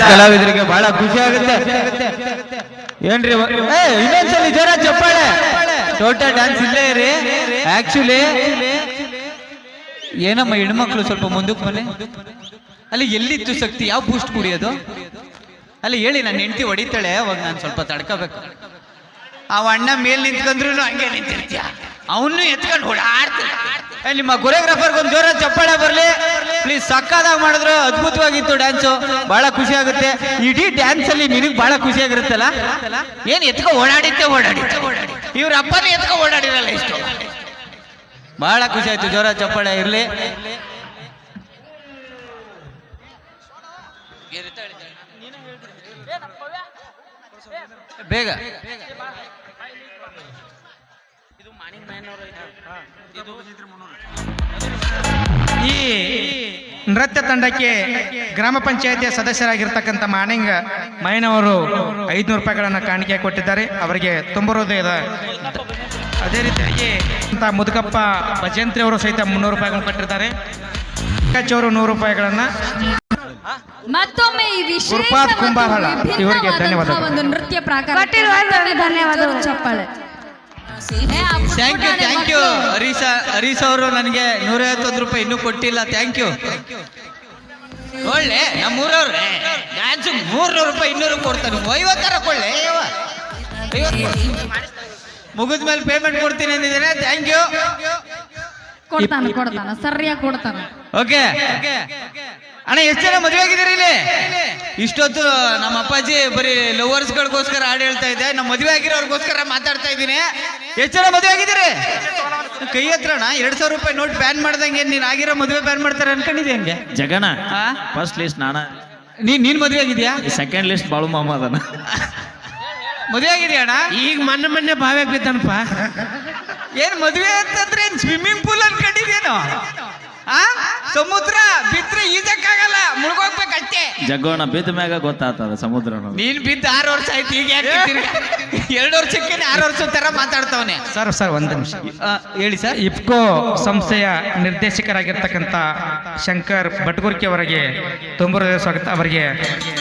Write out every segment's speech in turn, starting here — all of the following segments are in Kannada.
ಕಲಾವಿದರಿಗೆ ಬಹಳ ಖುಷಿ ಆಗುತ್ತೆ. ಏನ್ರಿ ಇನ್ನೊಂದ್ಸಲಿ ಜೋರ ಚಪ್ಪಾಳೆ. ಟೋಟಲ್ ಡ್ಯಾನ್ಸ್ ಇಲ್ಲೇ ಇರಿ. ಆಕ್ಚುಲಿ ಏನಮ್ಮ ಹೆಣ್ಮಕ್ಳು ಸ್ವಲ್ಪ ಮುಂದಕ್ಕೆ ಬನ್ನಿ. ಅಲ್ಲಿ ಎಲ್ಲಿತ್ತು ಶಕ್ತಿ? ಯಾವ ಬೂಸ್ಟ್ ಕುಡಿಯೋದು ಅಲ್ಲಿ ಹೇಳಿ. ನನ್ನ ಹೆಂಡತಿ ಹೊಡಿತಾಳೆ, ಅವಾಗ ನಾನು ಸ್ವಲ್ಪ ತಡ್ಕೋಬೇಕು. ಆ ಅಣ್ಣ ಮೇಲ್ ನಿಂತ್ಕೊಂಡ್ರು ಹಂಗೆ ನಿಂತಿರ್ತೀಯ, ಅವನು ಎತ್ಕೊಂಡು ಓಡಾಡ್ತೀನಿ. ನಿಮ್ಮ ಕೊರಿಯೋಗ್ರಾಫರ್ಗೆ ಒಂದು ಜೋರ ಚಪ್ಪಾಳೆ ಬರಲಿ ಪ್ಲೀಸ್. ಸಕ್ಕದಾಗಿ ಮಾಡಿದ್ರು, ಅದ್ಭುತವಾಗಿತ್ತು ಡ್ಯಾನ್ಸು, ಬಹಳ ಖುಷಿ ಆಗುತ್ತೆ. ಇಡೀ ಡ್ಯಾನ್ಸ್ ಅಲ್ಲಿ ನಿನಗೆ ಬಹಳ ಖುಷಿ ಆಗಿರುತ್ತಲ್ಲ. ಏನ್ ಎತ್ಕೊ ಓಡಾಡಿದ್ದೆ ಇವ್ರ ಅಪ್ಪನೇ ಎತ್ಕೊ ಓಡಾಡಿರಲ್ಲ ಇಷ್ಟು. ಬಹಳ ಖುಷಿ ಆಯ್ತು, ಜೋರ ಚಪ್ಪಾಳೆ ಇರ್ಲಿ. ಬೇಗ ಈ ನೃತ್ಯ ತಂಡಕ್ಕೆ ಗ್ರಾಮ ಪಂಚಾಯತಿಯ ಸದಸ್ಯರಾಗಿರ್ತಕ್ಕಂಥ ಮಾಣಿಂಗ ಮೈನವರು 500 ರೂಪಾಯಿಗಳನ್ನು ಕಾಣಿಕೆ ಕೊಟ್ಟಿದ್ದಾರೆ. ಅವರಿಗೆ ತುಂಬ ಹೃದಯದ. ಅದೇ ರೀತಿಯಾಗಿ ಮುದುಕಪ್ಪ ಭಜಂತ್ರಿ ಅವರು ಸಹಿತ 300 ರೂಪಾಯಿಗಳನ್ನು ಕೊಟ್ಟಿದ್ದಾರೆ. ಅವರು 100 ರೂಪಾಯಿಗಳನ್ನು. ಮತ್ತೊಮ್ಮೆ ಈ ಗುರುಪಾದ್ ಕುಂಬಾರಳ ಇವರಿಗೆ ಧನ್ಯವಾದಗಳು. ಒಂದು ನೃತ್ಯ ಪ್ರಾಕಾರ ಧನ್ಯವಾದಗಳು. ಚಪ್ಪಾಳೆ. ಥ್ಯಾಂಕ್ ಯು ಹರೀಶ್ ಅವರು ನನಗೆ 151 ರೂಪಾಯಿ ಇನ್ನೂ ಕೊಟ್ಟಿಲ್ಲ. Thank you. ಒಳ್ಳೆ ನಮ್ಮೂರವ್ರೆ ಡ್ಯಾನ್ಸ್ 300 ರೂಪಾಯಿ 200 ಕೊಡ್ತಾನೆ. 50 ಕೊಳ್ಳೆ ಮುಗಿದ ಮೇಲೆ ಪೇಮೆಂಟ್ ಕೊಡ್ತೀನಿ ಅಂದಿದ್ದೇನೆ. Thank you. ಕೊಡ್ತಾನ ಸರಿಯಾಗಿ ಕೊಡ್ತಾನ. ಓಕೆ ಅಣ್ಣ, ಎಷ್ಟು ಜನ ಮದುವೆ ಆಗಿದ್ದೀರಿ ಇಲ್ಲಿ? ಇಷ್ಟೊತ್ತು ನಮ್ಮ ಅಪ್ಪಾಜಿ ಬರೀ ಲವರ್ಸ್ಗಳಿಗೋಸ್ಕರ ಹಾಡು ಹೇಳ್ತಾ ಇದ್ದೆ, ನಮ್ಮ ಮದುವೆ ಆಗಿರೋರ್ಗೋಸ್ಕರ ಮಾತಾಡ್ತಾ ಇದ್ದೀನಿ. ಎಷ್ಟು ಜನ ಮದುವೆ ಆಗಿದ್ದೀರಿ? ಕೈ ಹತ್ರ ಅಣ್ಣ. 2,000 ರೂಪಾಯಿ ನೋಟ್ ಬ್ಯಾನ್ ಮಾಡ್ದಂಗೆ ನೀನ್ ಆಗಿರೋ ಮದುವೆ ಬ್ಯಾನ್ ಮಾಡ್ತಾರೆ ಅನ್ಕೊಂಡಿದ್ದೆ. ಹಂಗೆ ಜಗನ ಫಸ್ಟ್ ಲಿಸ್ಟ್ ನಾನ. ನೀನ್ ಮದುವೆ ಆಗಿದ್ಯಾ? ಸೆಕೆಂಡ್ ಲಿಸ್ಟ್ ಬಾಳು ಮಾಮ ಅದನ. ಮದುವೆ ಆಗಿದ್ಯಾ ಅಣ್ಣ? ಈಗ ಮೊನ್ನೆ ಬಾವ್ಯಾಗ ಬಿದ್ದಾನಪ್ಪ. ಏನ್ ಮದುವೆ ಅಂತಂದ್ರೆ ಏನ್ ಸ್ವಿಮ್ಮಿಂಗ್ ಪೂಲ್ ಅನ್ಕೊಂಡಿದ್ಯೇನೋ? ಸಮುದ್ರ ಬಿದ್ರೆ ಈಜಕ್ಕಾಗಲ್ಲ, ಮುಳುಗೋಗ್ಬೇಕಷ್ಟೇ. ಜಗ್ಗೋಣ ಬಿದ್ದ ಮ್ಯಾಗ ಗೊತ್ತಾಗ್ತದ ಸಮುದ್ರ. ನೀನ್ ಬಿದ್ದ 6 ವರ್ಷ ಆಯ್ತು, ಈಗ 2 ವರ್ಷಕ್ಕೆ 6 ವರ್ಷ ತರ ಮಾತಾಡ್ತಾವನೆ. ಸರ್ ಒಂದು ನಿಮಿಷ ಹೇಳಿ ಸರ್. ಇಫ್ಕೋ ಸಂಸ್ಥೆಯ ನಿರ್ದೇಶಕರಾಗಿರ್ತಕ್ಕಂಥ ಶಂಕರ್ ಬಟ್ಗುರ್ಕಿ ಅವರಿಗೆ ತುಂಬ ಹೃದಯ ಸ್ವಾಗತ. ಅವರಿಗೆ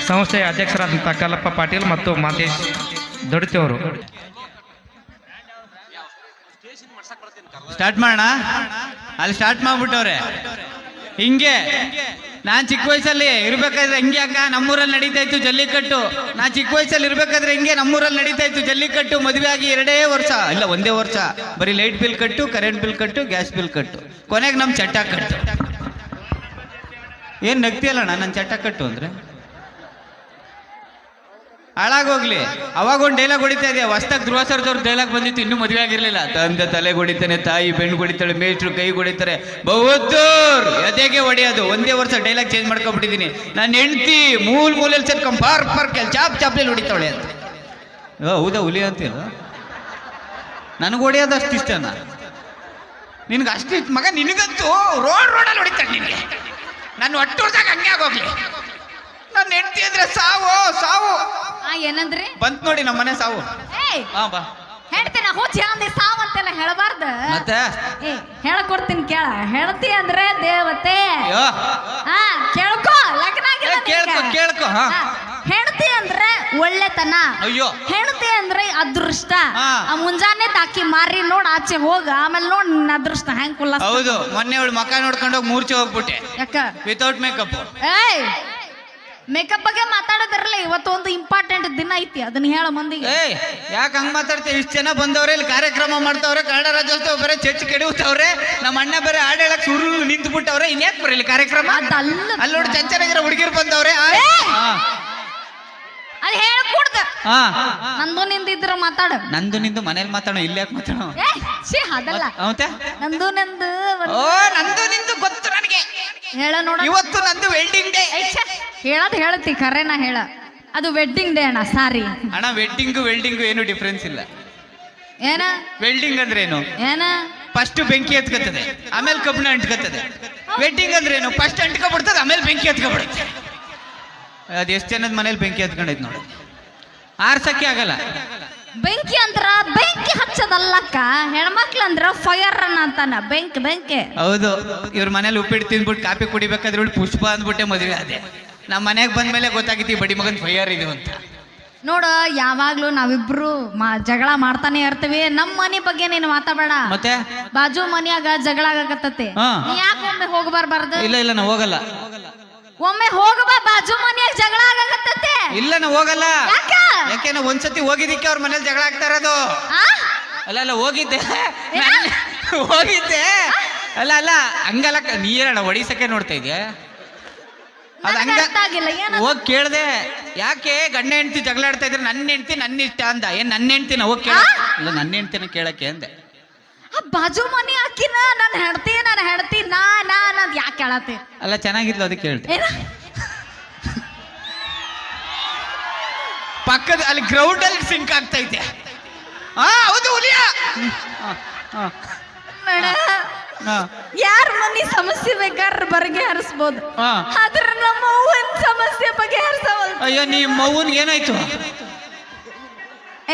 ಸಂಸ್ಥೆಯ ಅಧ್ಯಕ್ಷರಾದಂಥ ಕಲ್ಲಪ್ಪ ಪಾಟೀಲ್ ಮತ್ತು ಮಾತೇಶ್ ದೊಡ್ತಿ ಅವರು. ಸ್ಟಾರ್ಟ್ ಮಾಡೋಣ. ಅಲ್ಲಿ ಸ್ಟಾರ್ಟ್ ಮಾಡ್ಬಿಟ್ಟವ್ರೆ. ಹಿಂಗೆ ನಾನ್ ಚಿಕ್ಕ ವಯಸ್ಸಲ್ಲಿ ಇರ್ಬೇಕಾದ್ರೆ ಹಿಂಗೆ ಅಕ್ಕ ನಮ್ಮೂರಲ್ಲಿ ನಡೀತಾ ಇತ್ತು ಜಲ್ಲಿಕಟ್ಟು. ನಾನ್ ಚಿಕ್ಕ ವಯಸ್ಸಲ್ಲಿ ಇರ್ಬೇಕಾದ್ರೆ ಹಿಂಗೆ ನಮ್ಮೂರಲ್ಲಿ ನಡೀತಾ ಇತ್ತು ಜಲ್ಲಿಕಟ್ಟು. ಮದುವೆ ಆಗಿ 2 ವರ್ಷ ಇಲ್ಲ 1 ವರ್ಷ ಬರೀ ಲೈಟ್ ಬಿಲ್ ಕಟ್ಟು, ಕರೆಂಟ್ ಬಿಲ್ ಕಟ್ಟು, ಗ್ಯಾಸ್ ಬಿಲ್ ಕಟ್ಟು, ಕೊನೆಗೆ ನಮ್ ಚಟ್ಟ ಕಟ್ಟು. ಏನ್ ನಗ್ತಿಯಲ್ಲ ನನ್ನ ಚಟ್ಟ ಕಟ್ಟು ಅಂದ್ರೆ? ಹಾಳಾಗೋಗ್ಲಿ. ಅವಾಗ ಒಂದು ಡೈಲಾಗ್ ಹೊಡಿತಾ ಇದೆಯಾ, ಹೊಸ್ತಾಗ ಧ್ರುವ ಸರ್ದವ್ರ ಡೈಲಾಗ್ ಬಂದಿತ್ತು, ಇನ್ನೂ ಮದುವೆ ಆಗಿರ್ಲಿಲ್ಲ. ತಂದೆ ತಲೆ ಹೊಡಿತಾನೆ, ತಾಯಿ ಬೆಣ್ಣು ಹೊಡಿತಾಳೆ, ಮೇಷ್ಟ್ರು ಕೈ ಹೊಡಿತಾರೆ, ಬಹುದ್ದೂರ್ ಎದೆಗೆ ಹೊಡೆಯೋದು. 1 ವರ್ಷ ಡೈಲಾಗ್ ಚೇಂಜ್ ಮಾಡ್ಕೊಂಡ್ಬಿಟ್ಟಿದ್ದೀನಿ. ನನ್ನ ಹೆಂಡ್ತಿ ಮೂಲೆಯಲ್ಲಿ ಸೇರ್ಕೊಂಡ್ ಪಾರ್ಕ್ ಚಾಪ್ಲಿ ಹೊಡಿತಾಳೆ ಅಂತ. ಹೌದಾ ಹುಲಿ ಅಂತೀರ? ನನಗೆ ಹೊಡೆಯೋದು ಅಷ್ಟು ಇಷ್ಟನಾ? ನಿನ್ಗೆ ಅಷ್ಟು ಇಷ್ಟ ಮಗ? ನಿನಗಂತೂ ರೋಡಲ್ಲಿ ಹೊಡಿತಾಳೆ ನಿನಗೆ. ನನ್ನ ಒಟ್ಟೂರ್ದಾಗ ಹಂಗೆ ಆಗೋಗ್ಲಿ. ನನ್ನ ಹೆಂಡ್ತಿ ಅಂದ್ರೆ ಸಾವು. ಏನಂದ್ರಿ? ಬಂತ್ ನೋಡಿ ನಮ್ಮ ಮನೆ ಸಾವು. ಬಾ ಹೇಳ್ತೀನ ಹುಚ್ಚ ಸಾವು ಅಂತೆಲ್ಲ ಹೇಳಬಾರ್ದ. ಮತ್ತೆ ಹೇಳ್ಕೊಡ್ತೀನಿ ಕೇಳ. ಹೆಂಡತಿ ಅಂದ್ರೆ ದೇವತೆ. ಕೇಳ್ಕೊ. ಲಗ್ನ ಕೇಳ್ಕೊ. ಹೆಂಡತಿ ಅಂದ್ರೆ ಒಳ್ಳೆತನ. ಅಯ್ಯೋ, ಹೆಂಡತಿ ಅಂದ್ರೆ ಅದೃಷ್ಟ. ಮುಂಜಾನೆ ತಾಕಿ ಮಾರಿ ನೋಡ್ ಆಚೆ ಹೋಗ, ಆಮೇಲೆ ನೋಡ್ ನಿನ್ನ ಅದೃಷ್ಟ ಹೆಂಗ್ ಕುಲ್ಲ. ಹೌದು, ಮೊನ್ನೆ ಅವಳು ಮಕ್ಕ ನೋಡ್ಕೊಂಡೋಗಿ ಮೂರ್ಛೆ ಹೋಗ್ಬಿಟ್ಟೆ. ಯಾಕ? Without makeup. ಮೇಕಪ್ ಬಗ್ಗೆ ಮಾತಾಡೋದಿರಲ್ಲ. ಇವತ್ತು ಒಂದು ಇಂಪಾರ್ಟೆಂಟ್ ದಿನ ಐತಿ, ಅದನ್ನ ಹೇಳ ಮಂದಿಗೆ. ಯಾಕೆ ಹಂಗ ಮಾತಾಡ್ತೇವೆ? ಇಷ್ಟು ಜನ ಬಂದವ್ರೆ, ಇಲ್ಲಿ ಕಾರ್ಯಕ್ರಮ ಮಾಡ್ತಾವ್ರೆ, ಕನ್ನಡ ರಾಜ್ಯೋತ್ಸವ ಬೇರೆ ಚರ್ಚ್ ಕೆಡವ್ತಾವ್ರೆ, ನಮ್ಮ ಅಣ್ಣ ಬೇರೆ ಹಾಡು ಹೇಳಕ್ ಸುರು ನಿಂತು ಬಿಟ್ಟವ್ರೆ. ಇನ್ಯಾಕ್ ಬರಲಿ ಕಾರ್ಯಕ್ರಮ? ಅಲ್ಲಿ ನೋಡಿ ಚಂಚನಾಗಿರೋ ಹುಡುಗಿರು ಬಂದವ್ರೆ. ಅದು ಹೇಳ್ಕೊಡ್ದ. ನಂದು ನಿಂದಿದ್ರ ಮಾತಾಡ. ನಂದು ನಿಂದು ಮನೇಲಿ ಮಾತಾಡೋ, ಇಲ್ಲಿ ಯಾಕೆ ಮಾತಾಡೋ? ಅದಲ್ಲ. ಹೌದಾ? ನಂದು ನಂದು ನಿಂದು ಗೊತ್ತು ನನಗೆ. ಹೇಳ ನೋಡ. ಇವತ್ತು ನಂದು ವೆಡ್ಡಿಂಗ್ ಡೇ. ಹೇಳ್ತಿ ಕರೆನಾ ಹೇಳ. ಅದು ವೆಡ್ಡಿಂಗ್ ಡೇ ಅಣ್ಣ. ಸಾರಿ ಅಣ್ಣ, ವೆಡ್ಡಿಂಗು ಏನು ಡಿಫ್ರೆನ್ಸ್ ಇಲ್ಲ. ಏನ ವೆಲ್ಡಿಂಗ್ ಅಂದ್ರೆ ಏನು? ಫಸ್ಟ್ ಬೆಂಕಿ ಎತ್ಕತ್ತದೆ, ಆಮೇಲೆ ಕಬ್ಬಣ ಅಂಟ್ಕತ್ತದೆ. ವೆಡ್ಡಿಂಗ್ ಅಂದ್ರೆ ಏನು? ಫಸ್ಟ್ ಅಂಟ್ಕೊಬಿಡ್ತದೆ, ಆಮೇಲೆ ಬೆಂಕಿ ಎತ್ಕೊಬಿಡುತ್ತೆ. ಅದು ಎಷ್ಟು ಜನದ ಮನೇಲಿ ಬೆಂಕಿ ಎತ್ಕೊಂಡೈತೆ ನೋಡಿ. ಆರ್ಸಕ್ಕೆ ಆಗಲ್ಲ. ಬೆಂಕಿ ಅಂದ್ರ ಬೆಂಕಿ ಹಚ್ಚದಲ್ಲಕ್ಕ. ಹೆಣ್ಮಕ್ಳು ಅಂದ್ರ ಫೈರ್ ಅಂತಾನ. ಬೆಂಕಿ. ಹೌದು, ಇವ್ರ ಮನೇಲಿ ಉಪ್ಪಿಟ್ಟು ತಿಂದ್ಬಿಟ್ಟು ಕಾಫಿ ಕುಡಿಬೇಕಾದ್ರೆ ಪುಷ್ಪ ಅಂದ್ಬಿಟ್ಟೆ ಮದುವೆ ಅದೇ. ನಮ್ಮ ಮನೆಗೆ ಬಂದ್ಮೇಲೆ ಗೊತ್ತಾಗಿತ್ತು ಈ ಬಡಿ ಮಗನ್ ಫೈಯರ್ ಇದು ಅಂತ. ನೋಡ ಯಾವಾಗ್ಲೂ ನಾವಿಬ್ರು ಜಗಳ ಮಾಡ್ತಾನೆ ಇರ್ತೀವಿ. ನಮ್ಮ ಮನೆ ಬಗ್ಗೆ ನೀನು ಮಾತಾಡಬೇಡ. ಮತ್ತೆ ಬಾಜು ಮನ್ಯಾಗ ಜಗಳ ಆಗಕತ್ತತೆ. ಹಾ. ನೀ ಯಾಕೆ ಒಮ್ಮೆ ಹೋಗ್ಬಾರ್ಬಾರ್ದು? ಇಲ್ಲ ನಾ ಹೋಗಲ್ಲ. ಒಮ್ಮೆ ಹೋಗಬಾ, ಬಾಜು ಮನ್ಯಾಗ ಜಗಳ ಆಗಕತ್ತತೆ. ಇಲ್ಲ ನಾ ಹೋಗಲ್ಲ. ಯಾಕ? ಯಾಕೆ ನಾ ಒಂದ್ಸತಿ ಹೋಗಿದ್ದಕ್ಕೆ ಅವ್ರ ಮನೇಲಿ ಜಗಳ ಆಗ್ತಾ ಇರೋದು. ಆ? ಅಲ್ಲ ಹೋಗಿದ್ದೆ ಹೋಗಿದ್ದೆ ಅಲ್ಲ ಹಂಗಲ್ಲ ನೀರಣ್ಣ ಹೊಡಿಸಕ್ಕೆ ನೋಡ್ತಾ ಇದೆಯಾ ಅದ ನನಗ್ ಹಂಗ ಅರ್ಥ ಆಗಿಲ್ಲ, ಏನದು? ಹೋಗಿ ಕೇಳ್ದೆ ಯಾಕೆ ಗಂಡ ಹೆಂಡತಿ ಜಗಳ ಆಡ್ತಾ ಇದ್ರೆ ನನ್ನ ಹೆಂಡತಿ ನನ್ನ ಇಷ್ಟ ಅಂದ. ಏನ್ ನನ್ನ ಹೆಂಡತಿನ ಹೋಗಿ ಕೇಳ ಇಲ್ಲ ನನ್ನ ಹೆಂಡತಿನ ಕೇಳಕ್ಕೆ ಅಂದೆ. ಆ ಬಾಜು ಮನೆ ಹಾಕಿನ ನನ್ನ ಹೆಂಡತಿ ನಾ ಯಾಕೆ ಕೇಳತ್ತೆ? ಅಲ್ಲ ಚೆನ್ನಾಗಿದ್ಲು ಅದಕ್ಕೆ ಕೇಳ್ದೆ. ಏನ ಪಕ್ಕದ ಅಲ್ಲಿ ಗ್ರೌಂಡ್ ಅಲ್ಲಿ ಸಿಂಕ್ ಆಗ್ತೈತೆ. ಹೌದು ಹುಲಿಯ ಯಾರ ಮನಿ ಸಮಸ್ಯೆ ಬೇಕಾದ್ರೆ ಬಗೆಹರಿಸ್ಬೋದು, ಆದ್ರೆ ನಮ್ಮ ಅವ್ವನ್ ಸಮಸ್ಯೆ ಬಗೆಹರಿಸವಲ್. ಅಯ್ಯೋ ನಿಮ್ಮ ಮೌನ್ಗೆ ಏನಾಯ್ತು?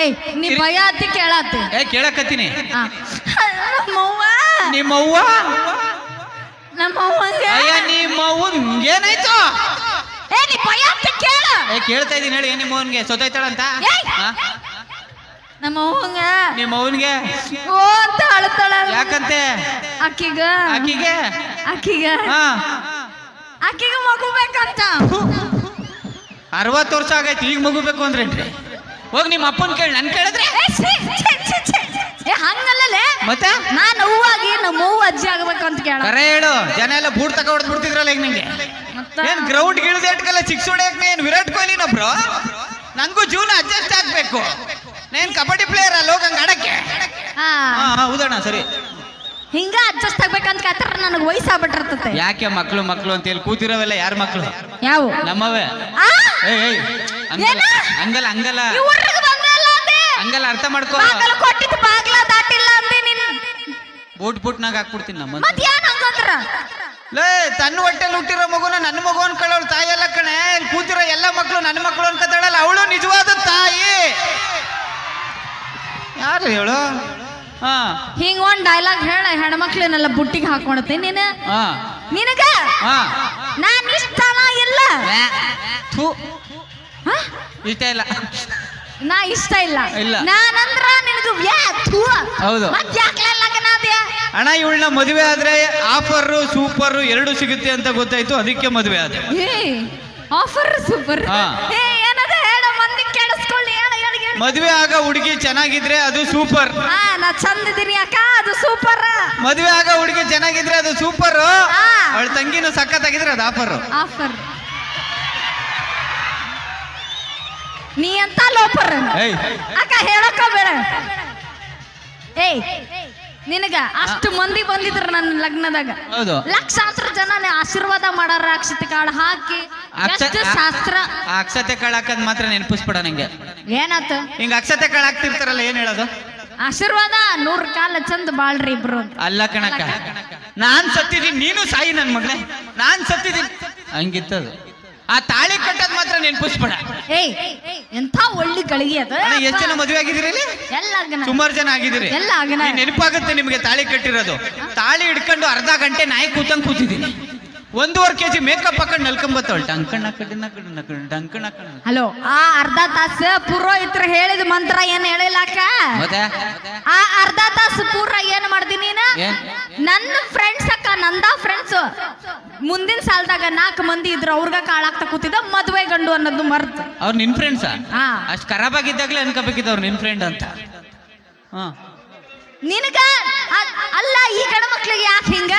ಏಯ್ ನೀ ಭಯ ಅತಿ ಕೇಳತ್ತೆ. ಕೇಳಕತ್ತೀನಿ. ನಮ್ಮವ್ವ ನಮ್ಮವ್ವಂಗೆ ಅಯ್ಯ ನಿಮ್ಮ ಮೌನ್ಗೆ ಏನಾಯ್ತು? ಏ ನೀ ಭಯ ಅತಿ ಕೇಳ. ಕೇಳ್ತಾ ಇದೀನಿ ಹೇಳಿ. ನಿಮ್ಮ ಮೌನ್ಗೆ ಸೊತೈತಾಳಂತ? ನಮ್ಮವ್ವಂಗ ನಿಮ್ಮ ಮೌನ್ಗೆ ಓ ಅಂತ ಅಳ್ತಾಳ. ಯಾಕಂತೆ? ಆಕಿಗ ಹಾ ಮಗು ಬೇಕಂತ. 60 ವರ್ಷ ಆಗೈತಿ ಈಗ ಮಗು ಬೇಕು ಅಂದ್ರೇನ್ರಿ? ಹೋಗಿ ನಿಮ್ಮ ಅಪ್ಪನ ಕೇಳಿ ನನ್ ಕೇಳಿದ್ರೆ ಹಂಗಲ್ಲೇ ಮತ್ತೆ ನಾನು ಅವ್ವಾಗಿ ನಮ್ಮ ಅವ್ವ ಅಜ್ಜಿ ಆಗ್ಬೇಕು ಅಂತ ಕೇಳ. ಕರೆ ಹೇಳು. ಜನ ಎಲ್ಲ ಬೂಟ್ ತಕ ಹೊಡೆದ್ ಬಿಡ್ತಿದ್ರಲ್ಲ ಈಗ ನಿಂಗೆ. ಏನ್ ಗ್ರೌಂಡ್ ಗಿಳಿದ ಇಟ್ಕಲ್ಲ 6 ಹೊಡೆಯಕ್ ಏನ್ ವಿರಾಟ್ ಕೊಹ್ಲಿ ನಬ್ರು? ನಂಗೂ ಜೀವನ ಅಡ್ಜಸ್ಟ್ ಆಗ್ಬೇಕು. ನೇನ್ ಕಬಡ್ಡಿ ಪ್ಲೇಯರ್ ಅಲ್ಲ ಹೋಗಂಗ ಆಡಕ್ಕೆ. ಹೌದಣ್ಣ ಸರಿ. ಹಿಂಗ ಅಡ್ಜಸ್ಟ್ ಆಗ್ಬೇಕಂತ ಕಾತರ ನನಗೆ ವಯಸ್ಸಾಗ್ಬಿಟ್ಟಿರ್ತತೆ. ಯಾಕೆ ಮಕ್ಳು ಅಂತ ಹೇಳಿ ಕೂತಿರೋವೆಲ್ಲ ಯಾರ ಮಕ್ಳು? ಯಾವ ನಮ್ಮವೇ. ಹಂಗಲ್ಲ ಹಂಗಲ್ಲ ಅರ್ಥ ಮಾಡ್ಕೋ. ಕೊಟ್ಟಿದ್ದು ಬಾಗ್ಲ ದಾಟಿಲ್ಲ ಅಂದೆ ನೀನು. ಬೂಟ್ನಾಗ ಹಾಕ್ಬಿಡ್ತೀನಿ ನಮ್ಮ. ಮತ್ ಏನ್ ಹಂಗಂದ್ರ? ಲೇ ತನ್ನ ಹೊಟ್ಟೆಲ್ ಹುಟ್ಟಿರೋ ಮಗುನ ನನ್ನ ಮಗು ಅನ್ಕೊಳ್ಳೋಳು ತಾಯಿ ಎಲ್ಲ ಕಣೆ. ಕೂತಿರೋ ಎಲ್ಲ ಮಕ್ಳು ನನ್ನ ಮಕ್ಳು ಅನ್ಕತಾಳಲ್ಲ, ಅವಳು ನಿಜವಾದ ತಾಯಿ. ಯಾರು ಹೇಳು? ಹಿಂಗ ಒಂದ್ ಡೈಲಾಗ್ ಹೇಳ. ಹೆಣ್ಮಕ್ಳನ್ನೆಲ್ಲ ಬುಟ್ಟಿಗೆ ಹಾಕೊಳ್ತೀನಿ ನೀನು. ನಿನಗ ನಾನ್ ಇಷ್ಟನ ಇಲ್ಲ? ಇಷ್ಟ ಇಲ್ಲ. ನಾ ಇಷ್ಟ ಇಲ್ಲ. ಇಲ್ಲ. ನಾನಂದ್ರ ನಿನಗ ಹೌದು. ಅಣ್ಣ ಇವಳನ್ನ ಮದುವೆ ಆದ್ರೆ ಆಫರ್ ಸೂಪರ್ ಎರಡು ಸಿಗುತ್ತೆ ಅಂತ ಗೊತ್ತಾಯ್ತು, ಅದಕ್ಕೆ ಮದುವೆ ಆದ್ರೆ. Offer super. ಏನದ ಹೇಳ, ಮಂದಿ ಕೇಳಿಸ್ಕೊಳ್ಳಿ. ಮದುವೆ ಆಗ ಹುಡುಗಿ ಚೆನ್ನಾಗಿದ್ರೆ ಅದು ಸೂಪರ್. ನಾ ಚಂದಿದ್ದೀನಿ ಅಕ್ಕ, ಅದು ಸೂಪರ್. ಮದುವೆ ಆಗ ಹುಡುಗಿ ಚೆನ್ನಾಗಿದ್ರೆ ಅದು ಸೂಪರ್. ಅವಳ ತಂಗಿನೂ ಸಖತ್ತಾಗಿದ್ರೆ ಅದು ಆಫರ್. ನೀ ಅಂತ ಲೋಪರ್ ಅಕ್ಕ ಹೇಳಕ್ಕ ಬೇಡ. ಏಯ್ ನಿನಗ ಅಷ್ಟು ಮಂದಿ ಬಂದಿದ್ರು ನನ್ನ ಲಗ್ನದಾಗ. ಲಕ್ಷಾಂತರ ಜನ ಆಶೀರ್ವಾದ ಮಾಡಾರ. ಅಕ್ಷತೆ ಕಾಳು ಹಾಕಿ ಎಷ್ಟು ಶಾಸ್ತ್ರ. ಅಕ್ಷತೆ ಕಾಳು ಹಾಕದ್ ಮಾತ್ರ ನೆನಪಿಸ್ಬಿಡ ನಂಗೆ. ಏನಾತ? ಹಿಂಗ ಅಕ್ಷತೆ ಕಾಳು ಹಾಕ್ತಿರ್ತಾರಲ್ಲ, ಏನ್ ಹೇಳೋದು? ಆಶೀರ್ವಾದ 100 ಕಾಲ ಚಂದ ಬಾಳ್ರಿ ಇಬ್ರು. ಅಲ್ಲ ಕಣಕ್ಕ, ನಾನ್ ಸತ್ತಿದ್ದೀನಿ ನೀನು ಸಾಯಿ ನನ್ ಮಗಳೇ, ನಾನ್ ಸತ್ತಿದ್ದೀನಿ ಹಂಗಿತ್ತದು. ಆ ತಾಳಿ ಕಟ್ಟದ್ ಮಾತ್ರ ನೆನಪಿಸ್ಬೇಡ. ಏಯ್ ಎಂಥ ಒಳ್ಳೆ ಗಳಿಗೆ ಅದು. ಎಷ್ಟು ಜನ ಮದುವೆ ಆಗಿದ್ದೀರಿ? ಸುಮಾರು ಜನ ಆಗಿದ್ದೀರಿ. ನೆನಪಾಗುತ್ತೆ ನಿಮ್ಗೆ ತಾಳಿ ಕಟ್ಟಿರೋದು. ತಾಳಿ ಹಿಡ್ಕೊಂಡು ಅರ್ಧ ಗಂಟೆ ನಾಯಿ ಕೂತಂಗ್ ಕೂತಿದ್ದೀನಿ. 1.5 kg ಮೇಕಪ್ ಹಾಕೊಂಡು ನಲ್ಕೊಂಬತ್ತವಳು. ಹಲೋ, ಆ ಅರ್ಧ ತಾಸು ಪುರೋಹಿತ್ರ ಹೇಳಿದ ಮಂತ್ರ ಏನ್ ಹೇಳಿಲ್ಲಕ್ಕ. ಆ ಅರ್ಧ ತಾಸು ಪೂರ ಏನ್ ಮಾಡ್ತೀನಿ? ನನ್ನ ಫ್ರೆಂಡ್ಸ್ ಅಕ್ಕ, ನಂದ ಫ್ರೆಂಡ್ಸ್ ಮುಂದಿನ ಸಾಲದಾಗ 4 ಮಂದಿ ಇದ್ರು. ಅವ್ರಗ ಕಾಳಾಗ್ತಾ ಕೂತಿದ್ದ ಮದ್ವೆ ಗಂಡು ಅನ್ನೋದು ಮರ್ತು. ಅವ್ರು ನಿನ್ ಫ್ರೆಂಡ್ಸಾ? ಅಷ್ಟು ಖರಾಬ್ ಆಗಿದ್ದಾಗ್ಲೇ ಅನ್ಕೋಬೇಕಿದ್ದು ಅವ್ರು ನಿನ್ ಫ್ರೆಂಡ್ ಅಂತ. ನಿನಗ ಅಲ್ಲ, ಈ ಗಂಡ ಮಕ್ಳಿಗೆ ಯಾಕೆ ಹಿಂಗ?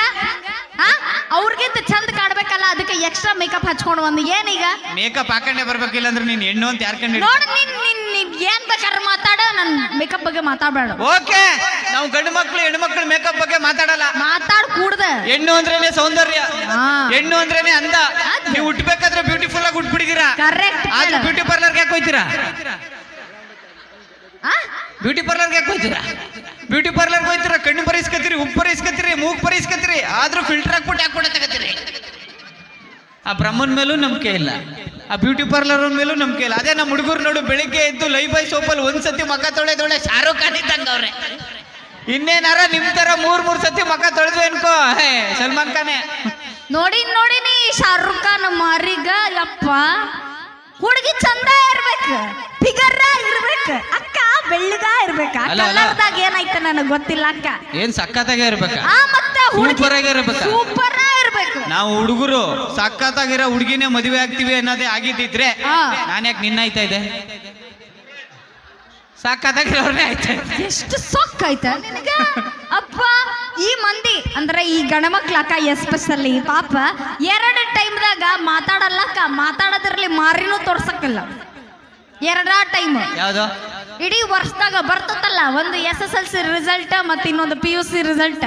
ಅವ್ರಿಗಿಂತ ಚಂದ ಕಾಡ್ಬೇಕಲ್ಲ, ಅದಕ್ಕೆ ಎಕ್ಸ್ಟ್ರಾ ಮೇಕಪ್ ಹಚ್ಕೊಂಡು ಬಂದು. ಏನೀಗ ಮೇಕಪ್ ಹಾಕೊಂಡೇ ಬರ್ಬೇಕಿಲ್ಲ ಅಂದ್ರೆ ನೀನ್ ಹೆಣ್ಣು ಅಂತ ಯಾರು ಕಂಡು? ನೋಡ, ನೀನ್ ಏನ್ ಬೇಕಾದ್ರೆ ಮಾತಾಡ, ನನ್ ಮೇಕಪ್ ಬಗ್ಗೆ ಮಾತಾಡಬೇಡ. ಓಕೆ, ನಾವು ಗಂಡು ಮಕ್ಳು ಹೆಣ್ಣು ಮಕ್ಳು ಮೇಕಪ್ ಬಗ್ಗೆ ಮಾತಾಡಲ್ಲ. ಮಾತಾಡ್ ಕೂಡ್ದ. ಹೆಣ್ಣು ಅಂದ್ರೇನೆ ಸೌಂದರ್ಯ, ಹೆಣ್ಣು ಅಂದ್ರೇನೆ ಅಂದ. ನೀವು ಹುಟ್ಟಬೇಕಾದ್ರೆ ಬ್ಯೂಟಿಫುಲ್ ಆಗಿ ಹುಟ್ಬಿಟ್ಟಿದ್ದೀರಾ. ಕರೆಕ್ಟ್. ಆದ್ರೆ ಬ್ಯೂಟಿ ಪಾರ್ಲರ್ಗೆ ಯಾಕೆ ಹೋಯ್ತೀರಾ? ಬ್ಯೂಟಿ ಪಾರ್ಲರ್ಗೆ ಯಾಕೆ ಹೋಯ್ತೀರಾ? ಬ್ಯೂಟಿ ಪಾರ್ಲರ್ಗೆ ಹೋಯ್ತೀರಾ, ಕಣ್ಣು ಪರಿಸ್ಕತ್ತೀರಿ, ಉಪ್ಪು ಪರಿಸ್ಕತ್ತೀರಿ, ಮೂಗ್ ಪರಿಸ್ಕತ್ತೀರಿ, ಆದ್ರೂ ಫಿಲ್ಟರ್ ಹಾಕ್ಬಿಟ್ಟು ಯಾಕೆ ಕೂಡ ತಗತ್ತೀರಿ? ಆ ಬ್ರಹ್ಮನ್ ಮೇಲೂ ನಂಬಿಕೆ ಇಲ್ಲ, ಆ ಬ್ಯೂಟಿ ಪಾರ್ಲರ್ ಮೇಲೂ ನಂಬಿಕೆ ಇಲ್ಲ. ಅದೇ ನಮ್ಮ ಹುಡುಗರು ನೋಡು, ಬೆಳಿಗ್ಗೆ ಎದ್ದು ಲೈ ಬೈ ಸೋಪಲ್ಲಿ ಒಂದ್ಸತಿ ಮಕ್ಕ ತೊಳೆದೊಳೆ ಶಾರುಖ್ ಖಾನ್ ಇದ್ದಂಗ ಅವ್ರೆ. ಇನ್ನೇನಾರ ನಿಮ್ ತರ 3 ಸತಿ ಮಕ್ಕ ತೊಳೆದ್ವಿ ಅನ್ಕೋ, ಸಲ್ಮಾನ್ ಖಾನೆ. ನೋಡಿನಿ ಶಾರುಖ್ ಖಾನ್ ಮಾರಿಗ ಯಪ್ಪ ಹುಡುಗಿ ಚಂದ ಇರ್ಬೇಕು ಫಿಗರ್ ಇರ್ಬೇಕು ಅಕ್ಕ ಬೆಳ್ಳಗ ಇರ್ಬೇಕು ಅಲ್ಲ, ಅಲ್ಲ. ಕಲರ್ದಾಗ ಏನಾಯ್ತ ನನಗೆ ಗೊತ್ತಿಲ್ಲ ಅಕ್ಕ ಏನ್ ಸಖತ್ತಾಗೆ ಇರ್ಬೇಕ ಆ ಮತ್ತೆ Super ಆಗಿ ಇರ್ಬೇಕಾ? ಸೂಪರ್ ಇರ್ಬೇಕು ನಾವು ಹುಡುಗರು ಸಖತ್ತಾಗಿರೋ ಹುಡುಗಿನೇ ಮದುವೆ ಆಗ್ತೀವಿ ಅನ್ನೋದೇ ಆಗಿದ್ದಿದ್ರೆ ಹಾ. ನಾನ್ಯಾಕೆ ನಿನ್ನಾಯ್ತಾ ಇದೆ ಸಖತ್ತಾಗಿರೋರ್ನೇ ಆಯ್ತಾ ಇದೆ. ಎಷ್ಟು ಸೊಕ್ಕ ಆಯ್ತ ನಿನಗ ಅಪ್ಪ ಈ ಮಂದಿ ಅಂದ್ರೆ ಈ ಗಣಮಕ್ಳಕ್ಕ ಎಸ್ಪೆಷಲಿ ಪಾಪ ಎರಡು ಟೈಮ್ದಾಗ ಮಾತಾಡಲ್ಲಕ್ಕ ಮಾತಾಡೋದ್ರಲ್ಲಿ ಮಾರಿನೂ ತೋರ್ಸಕ್ಕಲ್ಲ ಎರಡ ಟೈಮ್ ಯಾವ್ದು ಇಡೀ ವರ್ಷದಾಗ ಬರ್ತತಲ್ಲ ಒಂದು SSLC ರಿಸಲ್ಟ್ ಮತ್ತೆ ಇನ್ನೊಂದು PUC ರಿಸಲ್ಟ್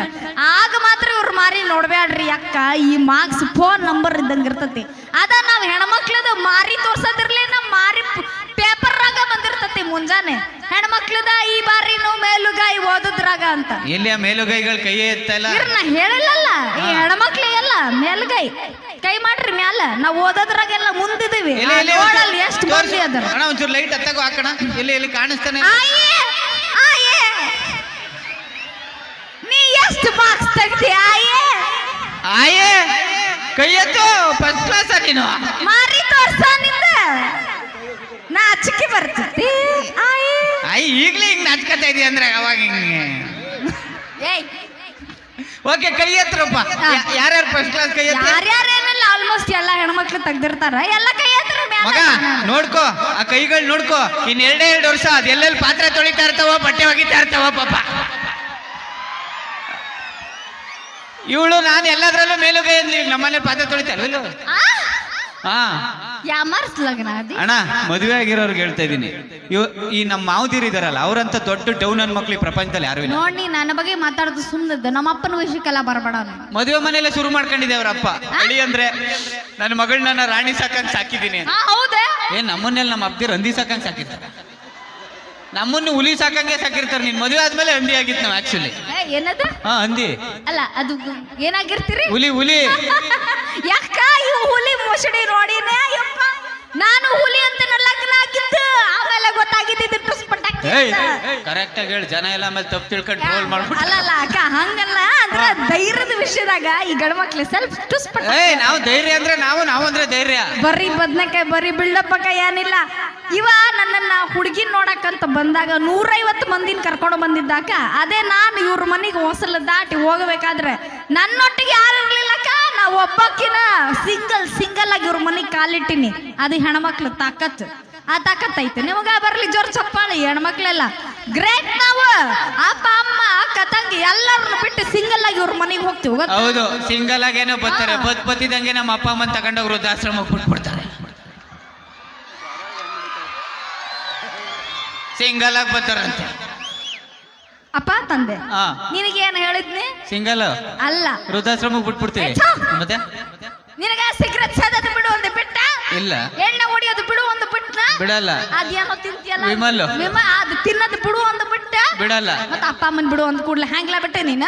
ಆಗ ಮಾತ್ರ ಇವ್ರು ಮಾರಿ ನೋಡ್ಬ್ಯಾಡ್ರಿ ಅಕ್ಕ ಈ ಮಾರ್ಕ್ಸ್ ಫೋನ್ ನಂಬರ್ ಇದ್ದಂಗ ಇರ್ತತಿ ಅದ ನಾವ್ ಹೆಣ್ಮಕ್ಳದ ಮಾರಿ ತೋರ್ಸೋದಿರ್ಲಿ ನಮ್ ಮಾರಿ ಪೇಪರ್ನಾಗ ಬಂದಿರ್ತತಿ ಮುಂಜಾನೆ ಹೆಣ್ಮಕ್ಳದ ಈ ಬಾರಿನೂ ಮೇಲುಗಾಯಿ ಓದುದ್ರಾಗ ಅಂತ ಎಲ್ಲಿ ಆ ಮೇಲುಗೈಗಳು ಕೈ ಎತ್ತಲ್ಲ ಇವ್ರನ್ನ ಹೇಳಿಲ್ಲಲ್ಲ ಈ ಹೆಣ್ಮಕ್ಳಿಗೆಲ್ಲ ಮೇಲ್ಗೈ ಕೈ ಮಾಡ್ರಿ ಮ್ಯಾಲ ನಾವ್ ಓದೋದ್ರಾಗೆಲ್ಲ ಮುಂದಿದೀವಿ ನೋಡಲ್ಲ ಎಷ್ಟು ಮಂದಿ ಅದರ ಅಣ್ಣ ಒಂಚೂರು ಲೈಟ್ ಹತ್ತಾಗೋ ಹಾಕೋಣ ಎಲ್ಲಿ ಕಾಣಿಸ್ತಾನೆ ಆಯೇ ಆಯೇ ನೀ ಎಷ್ಟು ಮಾರ್ಕ್ಸ್ ತೆಗ್ದಿ ಆಯೇ ಆಯೇ ಕೈ ಎತ್ತು ಫಸ್ಟ್ ಕ್ಲಾಸ್ ನೀನು ಮಾರಿ ತೋರ್ಸ ನಿಂದ ನಾಚಿಕೆ ಬರ್ತೈತಿ ಆಯೇ ಆಯ್ ಈಗ್ಲೇ ಹಿಂಗ್ ನಾಚ್ಕತಾ ಇದೀಯ ಅಂದ್ರೆ ಅವಾಗ ಹಿಂಗೆ ಏಯ್ ಓಕೆ ಕೈ ಎತ್ತರಪ್ಪ ಯಾರ್ಯಾರು ಫಸ್ಟ್ ಕ್ಲಾಸ್ ಕೈ ಎತ್ತ ಯಾರ್ಯಾರೇನಿಲ್ಲ ಆಲ್ಮೋಸ್ಟ್ ಎಲ್ಲ ಹೆಣ್ಮಕ್ಳು ತೆಗ್ದಿರ್ತಾರ ಎಲ್ಲ ಕೈ ಎತ್ತರ ಮಗ ನೋಡ್ಕೋ ಆ ಕೈಗಳು ನೋಡ್ಕೋ ಇನ್ 2 ವರ್ಷ ಅದ್ ಎಲ್ಲೆಲ್ಲಿ ಪಾತ್ರೆ ತೊಳಿತಾ ಇರ್ತಾವ ಬಟ್ಟೆ ಒಗಿತಾ ಇರ್ತಾವ ಪಾಪ ಇವಳು ನಾನು ಎಲ್ಲದ್ರಲ್ಲೂ ಮೇಲುಗೈ ಅಂದ್ಲಿ ನಮ್ಮನೆ ಪಾತ್ರೆ ತೊಳಿತಾ ಇಲ್ವಲ್ಲ ಹಾ ಯಾಮಾರ್ಸ್ ಲಗ್ನ ಅದಿ ಅಣ್ಣ ಮದುವೆ ಆಗಿರೋರ್ಗೆ ಹೇಳ್ತಾ ಇದೀನಿ ಈ ನಮ್ಮ ಮಾವುದಿರು ಇದಾರಲ್ಲ ಅವ್ರಂತ ದೊಡ್ಡ ಡೌನ್ ಅನ್ ಮಕ್ಳು ಈ ಪ್ರಪಂಚದಲ್ಲಿ ಯಾರು ಇಲ್ಲ ನೋಡಿ ನನ್ನ ಬಗ್ಗೆ ಮಾತಾಡೋದು ಸುಮ್ಮನಿದ್ದು ನಮ್ಮ ಅಪ್ಪನ ವಿಷಯಕ್ಕೆಲ್ಲ ಬರಬೇಡ ಅವ್ನು. ಮದುವೆ ಮನೆಯಲ್ಲ ಶುರು ಮಾಡ್ಕೊಂಡಿದ್ದೆ ಅವ್ರಪ್ಪ ಅಳಿ ಅಂದ್ರೆ ನನ್ನ ಮಗಳನ್ನ ರಾಣಿ ಸಾಕಂಗ್ ಸಾಕಿದೀನಿ ಹೌದೇ ಏನ್ ನಮ್ಮನ್ನೆಲ್ಲ ನಮ್ಮ ಅಬ್ದಿರ್ ಹಂದಿ ಸಾಕಂಗ್ ಸಾಕಿರ್ತಾರೆ ನಮ್ಮನ್ನು ಹುಲಿ ಸಾಕಂಗೆ ಸಾಕಿರ್ತಾರೆ ನೀನ್ ಮದುವೆ ಆದ್ಮೇಲೆ ಹಂದಿ ಆಗಿತ್ತು ನಾವು ಆಕ್ಚುಲಿ ಏನದ ಹಾ ಹಂದಿ ಅಲ್ಲ ಅದು ಏನಾಗಿರ್ತೀರಿ ಹುಲಿ ಯಾಕ ಇವು ಹುಲಿ ಮುಸುಡಿ ನೋಡಿನೇ ಯಪ್ಪ ನಾನು ಹುಲಿ ಅಂತ ಲಗ್ನ ಆಗಿದ್ದು ಆಮೇಲೆ ಗೊತ್ತಾಗಿದ್ದು ಟುಸ್ಪಟ್ಟ ಕರೆಕ್ಟ್ ಆಗಿ ಹೇಳಿ ಜನ ಎಲ್ಲ ಆಮೇಲೆ ತಪ್ಪು ತಿಳ್ಕೊಂಡು ಟ್ರೋಲ್ ಮಾಡ್ಬಿಟ್ಟು ಅಲ್ಲ ಅಕ್ಕ ಹಂಗಲ್ಲ ಅಂದ್ರ ಧೈರ್ಯದ ವಿಷಯದಾಗ ಈ ಗಂಡ್ಮಕ್ಳು ಸ್ವಲ್ಪ ಟುಸ್ಪಟ್ಟ ನಾವು ಧೈರ್ಯ ಅಂದ್ರೆ ನಾವು ಅಂದ್ರೆ ಧೈರ್ಯ ಬರೀ ಬದ್ನೆಕಾಯಿ ಬರೀ ಬಿಲ್ಡಪ್ ಏನಿಲ್ಲ ಇವ ನನ್ನನ್ನ ಹುಡುಗಿನ ನೋಡಕ್ಕಂತ ಬಂದಾಗ 150 ಮಂದಿನ ಕರ್ಕೊಂಡು ಬಂದಿದ್ದಾಕ ಅದೇ ನಾನು ಇವ್ರ ಮನೆಗೆ ಹೊಸಲ ದಾಟಿ ಹೋಗಬೇಕಾದ್ರೆ ನನ್ನೊಟ್ಟಿಗೆ ಯಾರು ಇರ್ಲಿಲ್ಲಕ್ಕ ನಾ ಒಬ್ಬಕ್ಕಿನ ಸಿಂಗಲ್ ಆಗಿ ಇವ್ರ ಮನೆಗೆ ಕಾಲಿಟ್ಟಿನಿ ಅದು ಹೆಣ್ಮಕ್ಳು ತಾಕತ್ ಆ ತಾಕತ್ ಐತೆ ನಿಮಗ ಬರ್ಲಿ ಜೋರ್ ಚಪ್ಪಾಳಿ ಹೆಣ್ಮಕ್ಳೆಲ್ಲ ಗ್ರೇಟ್ ನಾವು ಅಪ್ಪ ಅಮ್ಮ ಅಕ್ಕ ತಂಗಿ ಎಲ್ಲರನ್ನ ಬಿಟ್ಟು ಸಿಂಗಲ್ ಆಗಿ ಇವ್ರ ಮನೆಗೆ ಹೋಗ್ತೀವಿ ಗೊತ್ತಾ? ಹೌದು ಸಿಂಗಲ್ ಆಗೇನೋ ಬರ್ತಾರೆ ಬತ್ತಿದಂಗೆ ನಮ್ಮ ಅಪ್ಪ ಅಮ್ಮನ ತಗೊಂಡೋಗಿ ವೃದ್ಧಾಶ್ರಮಕ್ಕೆ ಬಿಟ್ಬಿಡ್ತಾರೆ ಸಿಂಗಲ್ ಆಗಿ ಬರ್ತಾರಂತೆ ಅಪ್ಪ ತಂದೆ ಹಾ ನಿನಗೇನು ಹೇಳಿದ್ನಿ ಸಿಂಗಲ್ ಅಲ್ಲ ವೃದ್ಧಾಶ್ರಮಕ್ಕೆ ಬಿಟ್ಬಿಡ್ತೀವಿ ಏ, ಛ! ಮತ್ತೆ ನಿನಗ ಸಿಗರೇಟ್ ಸೇದೋದು ಬಿಡು ಒಂದು ಬಿಟ್ಟ ಇಲ್ಲ ಎಣ್ಣೆ ಹೊಡಿಯೋದು ಬಿಡು ಒಂದು ಬಿಟ್ಟ ಬಿಡಲ್ಲ ಅದೇನೋ ತಿಂತಿಯಲ್ಲ ವಿಮಲ್. ಅದು ತಿನ್ನೋದು ಬಿಡು ಒಂದು ಬಿಟ್ಟ ಬಿಡಲ್ಲ ಮತ್ತ ಅಪ್ಪ ಅಮ್ಮನ್ ಬಿಡು ಒಂದು ಕೂಡ್ಲೆ ಹ್ಯಾಂಗ್ಲಾ ಬಿಟ್ಟೆ ನೀನ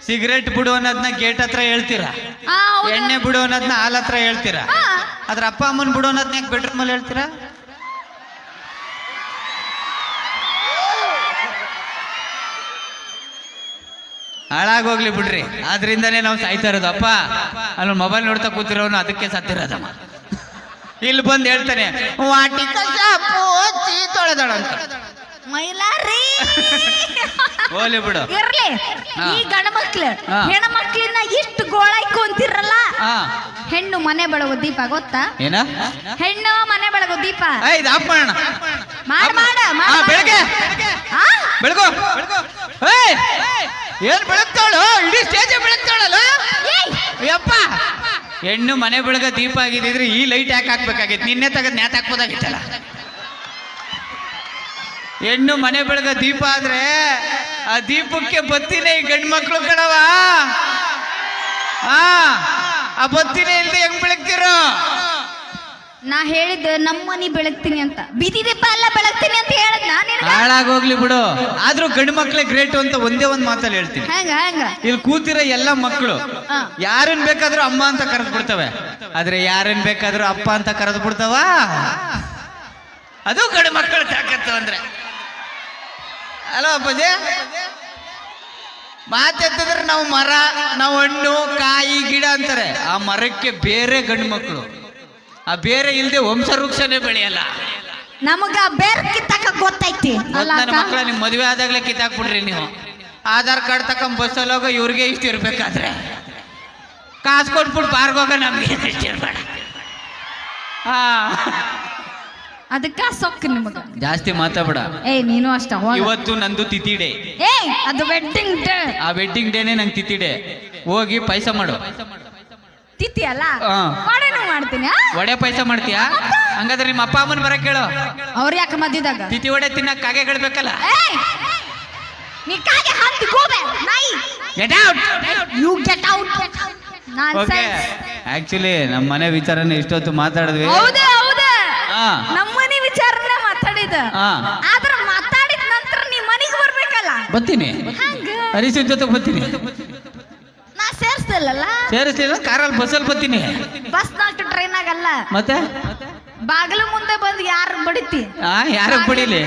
ಸಿಗರೇಟ್ ಬಿಡು ಅನ್ನೋದನ್ನ ಗೇಟ್ ಹತ್ರ ಹೇಳ್ತೀರಾ ಆ, ಹೌದು. ಎಣ್ಣೆ ಬಿಡು ಅನ್ನೋದನ್ನ ಹಾಲ್ ಹತ್ರ ಹೇಳ್ತೀರಾ ಹಾ. ಅದ್ರ ಅಪ್ಪ ಅಮ್ಮನ್ ಬಿಡು ಅನ್ನೋದನ್ನ ಯಾಕೆ ಬೆಡ್ರೂಮ್ ಅಲ್ಲಿ ಹೇಳ್ತೀರಾ ಹಾಳಾಗೋಗ್ಲಿ ಬಿಡ್ರಿ ಆದ್ರಿಂದಾನೇ ನಾವು ಸಾಯ್ತಾ ಇರೋದು ಅಪ್ಪ ಅಲ್ಲಿ ಮೊಬೈಲ್ ನೋಡ್ತಾ ಕೂತಿರೋನು ಅದಕ್ಕೆ ಸತ್ತಿರೋದಮ್ಮ ಇಲ್ಲಿ ಬಂದು ಹೇಳ್ತಾನೆ ವಾಟಿಕ ಸಾಪು ಹಚ್ಚಿ ತೊಳೆದಳ ಅಂತ ಮೈಲಾರಿ ಹೋಗ್ಲಿ ಬಿಡು ಇರ್ಲಿ ಹಾ. ಈ ಗಂಡ್ಮಕ್ಳು ಹಾ. ಹೆಣ್ಮಕ್ಳನ್ನ ಇಷ್ಟು ಗೋಳಾಯ್ಕೊಂತಿರಲ್ಲ ಹಾ ಹೆಣ್ಣು ಮನೆ ಬೆಳಗೋ ದೀಪ ಗೊತ್ತಾ ಏನ ಹೆಣ್ಣು ಮನೆ ಬೆಳಗೋ ದೀಪ ಇದು ಆಫ್ ಮಾಡೋಣ ಮಾಡ ಮಾಡ ಹಾ, ಬೆಳಗ್ಗೆ ಆ? ಬೆಳಗು ಏಯ್! ಏನ್ ಬೆಳಗ್ತಾಳು ಇಡೀ ಸ್ಟೇಜ್ ಬೆಳಗ್ತಾಳಲ್ಲ ಏಯ್! ಯಪ್ಪ ಹೆಣ್ಣು ಮನೆ ಬೆಳಗ ದೀಪ ಆಗಿದ್ರೆ ಈ ಲೈಟ್ ಯಾಕೆ ಹಾಕ್ಬೇಕಾಗಿತ್ತು ನಿನ್ನೆ ತಗದ್ ನ್ಯಾತ್ ಹಾಕ್ಬೋದಾಗಿತ್ತಲ್ಲ ಹೆಣ್ಣು ಮನೆ ಬೆಳಗ ದೀಪ ಆದ್ರೆ ಆ ದೀಪಕ್ಕೆ ಬತ್ತಿನೇ ಈ ಗಂಡು ಮಕ್ಳು ಕಣವ ಆ ಬತ್ತಿನೇ ಇಲ್ದೆ ಹೆಂಗ್ ಬೆಳಗ್ತಿರೋ ನಾ ಹೇಳಿದ್ದೆ ನಮ್ಮ ಮನಿ ಬೆಳಗ್ತೀನಿ ಅಂತ ಬೀದಿ ದೀಪ ಎಲ್ಲ ಬೆಳಗ್ತೀನಿ ಅಂತ ಹೇಳದ್ ನಾನು ಹಾಳಾಗೋಗ್ಲಿ ಬಿಡು ಆದ್ರೂ ಗಂಡು ಮಕ್ಳೇ ಗ್ರೇಟ್ ಅಂತ ಒಂದೇ ಒಂದ್ ಮಾತಲ್ಲಿ ಹೇಳ್ತೀನಿ ಹೆಂಗ ಹೆಂಗ ಇಲ್ಲಿ ಕೂತಿರೋ ಎಲ್ಲ ಮಕ್ಕಳು ಹಾ. ಯಾರನ್ ಬೇಕಾದ್ರೂ ಅಮ್ಮ ಅಂತ ಕರೆದು ಬಿಡ್ತವೆ ಆದ್ರೆ ಯಾರನ್ ಬೇಕಾದ್ರೂ ಅಪ್ಪ ಅಂತ ಕರೆದು ಬಿಡ್ತಾವ ಅದು ಗಂಡು ಮಕ್ಕಳು ತಾಕತ್ತು ಅಂದ್ರೆ ಅಲೋ ಅಪ್ಪಾಜಿ ಮಾತೆತ್ತಿದ್ರೆ ನಾವು ಮರ, ನಾವು ಹಣ್ಣು ಕಾಯಿ ಗಿಡ ಅಂತಾರೆ. ಆ ಮರಕ್ಕೆ ಬೇರೆ ಗಂಡು ಮಕ್ಕಳು, ಆ ಬೇರೆ ಇಲ್ದೆ ವಂಶವೃಕ್ಷನೇ ಬೆಳೆಯಲ್ಲ. ನಮಗ ಬೇರೆ ಕಿತ್ತಾಕ ಗೊತ್ತೈತಿ ಅಲ್ಲ ನನ್ನ ಮಕ್ಕಳ ನಿಮ್ ಮದುವೆ ಆದಾಗ್ಲೇ ಕಿತ್ತಾಕ್ಬಿಡ್ರಿ ನೀವು. ಆಧಾರ್ ಕಾರ್ಡ್ ತಕೊಂಡ್ ಬಸ್ಸಲ್ಲಿ ಹೋಗೋ ಇವ್ರಿಗೆ ಇಷ್ಟ ಇರ್ಬೇಕಾದ್ರೆ ಕಾಸು ಕೊಟ್ಬಿಟ್ಟು ಬಾರ್ಗೋಗ ನಮ್ಗೆ ಇಷ್ಟ ಇರ್ಬೇಡ. ಅದಕ್ಕ ಸೊಕ್ಕ ನಿಮಗ ಜಾಸ್ತಿ ಮಾತಾಡ. ನೀನು ಅಷ್ಟ ಇವತ್ತು ನಂದು ತಿಥಿ ಡೇ. ಅದು ವೆಡ್ಡಿಂಗ್ ಡೇ. ಆ ವೆಡ್ಡಿಂಗ್ ಡೇನೆ ನಂಗೆ ತಿಥಿ ಡೇ. ಹೋಗಿ ಪಾಯಸ ಮಾಡು. ತಿಥಿ ಅಲ್ಲ ಹಾ. ವಡೆನೂ ಮಾಡ್ತೀನಿ. ವಡೆ ಪಾಯಸ ಮಾಡ್ತೀಯಾ? ಹಂಗಾದ್ರೆ ನಿಮ್ಮ ಅಪ್ಪ ಅಮ್ಮನ ಬರಕ್ ಕೇಳು. ಅವ್ರ ಯಾಕೆ ಮದ್ದಿದಾಗ ತಿಥಿ ವಡೆ ತಿನ್ನಕ್ ಕಾಗೆಗಳ್ಬೇಕಲ್ಲ. ನೀ ಕಾಗೆ ಹತ್ತಿ ಗೋಬೆ ನಾಯಿ. Get out. You get out. Okay, actually ನಮ್ಮ ಮನೆ ವಿಚಾರನ ಇಷ್ಟೊತ್ತು ಮಾತಾಡಿದ್ವಿ. ಹೌದು ಹೌದು, ಹಾ. ನಮ್ಮನೆ ವಿಚಾರನ ಮಾತಾಡಿದ. ಹಾ. ಆದ್ರ ಮಾತಾಡಿದ ನಂತರ ನೀ ಮನೆಗೆ ಬರ್ಬೇಕಲ್ಲ. ಬರ್ತೀನಿ, ಹಂಗ ಹರೀಶನ್ ಜೊತೆ ಬರ್ತೀನಿ. ನಾ ಸೇರ್ಸ್ತಿಲ್ಲಲ್ಲ. ಸೇರಿಸ್ಲಿಲ್ಲ, ಕಾರಲ್ಲಿ ಬಸ್ಸಲ್ಲಿ ಬರ್ತೀನಿ. ಬಸ್ ನಾಲ್ಕು ಟ್ರೈನ್ ಆಗಲ್ಲ. ಮತ್ತೆ ಬಾಗಿಲು ಮುಂದೆ ಬಂದು ಯಾರು ಬಡಿತಿ? ಯಾರಕ್ ಬಡಿಲಿ?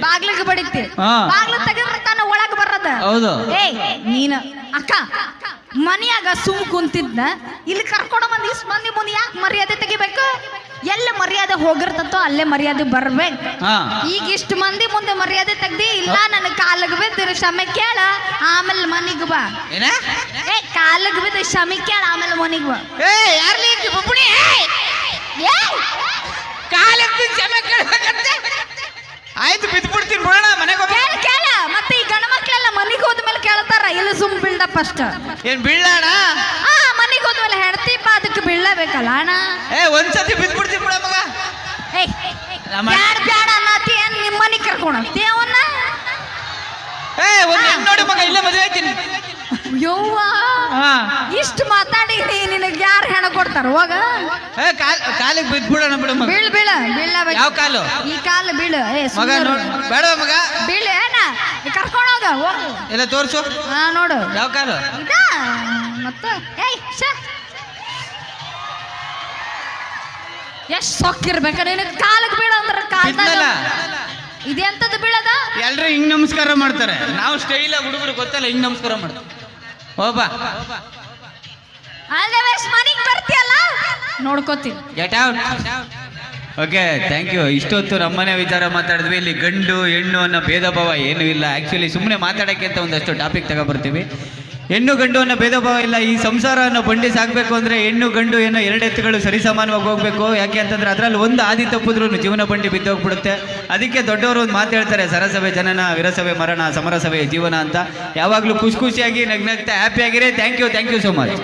ಬಾಗ್ಲಿಗೆ ಬಡಿತಿ. ಹಾ. ಬಾಗ್ಲು ತೆಗೆದ್ರೆ ತಾನ ಒಳಗ್ ಬರದ. ಹೌದು. ನೀನ ಅಕ್ಕ ಮನಿಯಾಗ ಸುಮ್ ಕುಂತಿದ್ನ ಇಲ್ಲಿ ಕರ್ಕೊಂಡು ಬಂದ್ ಇಸ್ ಮಂದಿ ಮುಂದೆ ಯಾಕೆ ಮರ್ಯಾದೆ ತೆಗಿಬೇಕು? ಎಲ್ಲ ಮರ್ಯಾದೆ ಹೋಗಿರ್ತತೋ ಅಲ್ಲೇ ಮರ್ಯಾದೆ ಬರ್ಬೇಕು. ಹಾ. ಈಗ ಇಷ್ಟು ಮಂದಿ ಮುಂದೆ ಮರ್ಯಾದೆ ತೆಗ್ದಿ ಇಲ್ಲ ನನ್ನ ಕಾಲಿಗೆ ಬಿದ್ದಿರ ಕ್ಷಮೆ ಕೇಳ ಆಮೇಲೆ ಮನಿಗ್ ಬಾ. ಏನ? ಕಾಲಿಗೆ ಬಿದ್ದ ಕ್ಷಮೆ ಕೇಳ ಆಮೇಲೆ ಮನಿಗ್ ಬಾ. ಯಾರ್ಲಿ ಬುಬ್ಬುಣಿ? ಕಾಲಿಗೆ ಬಿದ್ದು ಕ್ಷಮೆ ಕೇಳ್ಬೇಕಂತೆ? ಆಯ್ತು, ಬಿದ್ಬಿಡ್ತೀನಿ ಬಿಡೋಣ, ಮನೆಗೆ ಹೋಗ್ಬೇಕು. ಕೇಳ ಕೇಳ. ಮತ್ತೆ ಈ ಗಂಡ ಮಕ್ಳೆಲ್ಲ ಮನಿಗ್ ಹೋದ್ಮೇಲೆ ಕೇಳ್ತಾರ, ಇಲ್ಲ ಸುಮ್ ಬಿಲ್ಡಪ್ ಅಷ್ಟ. ಏನ್ ಬೀಳಣ? ಮನಿಗ್ ಹೋದ್ಮೇಲೆ ಹೆಡ್ತಿ ಅದಕ್ಕೆ ಬೀಳಬೇಕಲ್ಲ ಅಣ್ಣ. ಒಂದ್ಸತಿ ಬಿದ್ಬಿಡ್ತೀನಿ ಬಿಡ ಮಗ. ಬ್ಯಾಡ ಬ್ಯಾಡ ಅನ್ನತಿ ಏನ್ ನಿಮ್ಮ ಮನಿಗ್ ಕರ್ಕೊಂಡು ಹೋಗ್ತಿ ಅವನ್ನ? ಒಂದ್ ಹೆಣ್ಣ್ ನೋಡಿ ಮಗ, ಇಲ್ಲೇ ಮದುವೆ ಆಯ್ತೀನಿ. ಯವ್ವ, ಇಷ್ಟು ಮಾತಾಡಿ ನಿನಗೆ ಯಾರು ಹೆಣ ಕೊಡ್ತಾರ? ಹೋಗ ಕಾಲಿಗೆ ಬಿದ್ಬಿಡೋಣ ಬಿಡು ಮಗ. ಬೀಳ್ ಬೀಳ ಬೀಳಬೇಕು. ಯಾವ ಕಾಲು? ಈ ಕಾಲು ಬೀಳು. ಮಗ ನೋಡ್, ಬೇಡ ಮಗ, ಬೀಳು. ಏನ ಕರ್ಕೊಂಡು ಹೋಗ, ಹೋಗು. ಎಲ್ಲ ತೋರ್ಸು. ನೋಡು ಯಾವ ಕಾಲು? ಇದ ಮತ್ತೆ ಎಷ್ಟ್ ಸೊಕ್ಕಿರ್ಬೇಕ ನಿನಗೆ? ಕಾಲಿಗೆ ಬೀಳ ಅಂದ್ರೆ ಕಾಲ್ದಾಗ ಇದೆ ಅಂತದ್ದು ಬೀಳದ. ಎಲ್ರು ಹಿಂಗ್ ನಮಸ್ಕಾರ ಮಾಡ್ತಾರೆ, ನಾವು ಸ್ಟೈಲ್ ಹುಡುಗರು ಗೊತ್ತಲ್ಲ ಹಿಂಗ್ ನಮಸ್ಕಾರ ಮಾಡ್ತಾರೆ. ಹೋಗ್ಬಾ, ಮನಿಗ್ ಬರ್ತೀಯಲ್ಲ ನೋಡ್ಕೋತೀನಿ. Get out. Okay, thank you. ಇಷ್ಟೊತ್ತು ನಮ್ಮನೆ ವಿಚಾರ ಮಾತಾಡಿದ್ವಿ. ಇಲ್ಲಿ ಗಂಡು ಹೆಣ್ಣು ಅನ್ನೋ ಭೇದ ಭಾವ ಏನೂ ಇಲ್ಲ. ಆ್ಯಕ್ಚುಲಿ ಸುಮ್ಮನೆ ಮಾತಾಡೋಕ್ಕೆ ಅಂತ ಒಂದಷ್ಟು ಟಾಪಿಕ್ ತಗೊಬರ್ತೀವಿ. ಹೆಣ್ಣು ಗಂಡು ಅನ್ನೋ ಭೇದ ಭಾವ ಇಲ್ಲ. ಈ ಸಂಸಾರ ಅನ್ನೋ ಬಂಡಿ ಸಾಗಬೇಕು ಅಂದರೆ ಹೆಣ್ಣು ಗಂಡು ಏನೋ ಎರಡು ಎತ್ತುಗಳು ಸರಿಸಮಾನವಾಗಿ ಹೋಗಬೇಕು. ಯಾಕೆ ಅಂತಂದರೆ ಅದರಲ್ಲಿ ಒಂದು ಆದಿ ತಪ್ಪಿದ್ರೂ ಜೀವನ ಬಂಡಿ ಬಿದ್ದೋಗ್ಬಿಡುತ್ತೆ. ಅದಕ್ಕೆ ದೊಡ್ಡವರು ಒಂದು ಮಾತು ಹೇಳ್ತಾರೆ, ಸರಸವೇ ಜನನ, ವಿರಸವೇ ಮರಣ, ಸಮರಸವೇ ಜೀವನ ಅಂತ. ಯಾವಾಗಲೂ ಖುಷಿಯಾಗಿ ನಗ್ನಗ್ತಾ ಹ್ಯಾಪಿಯಾಗಿರೇ. Thank you so much.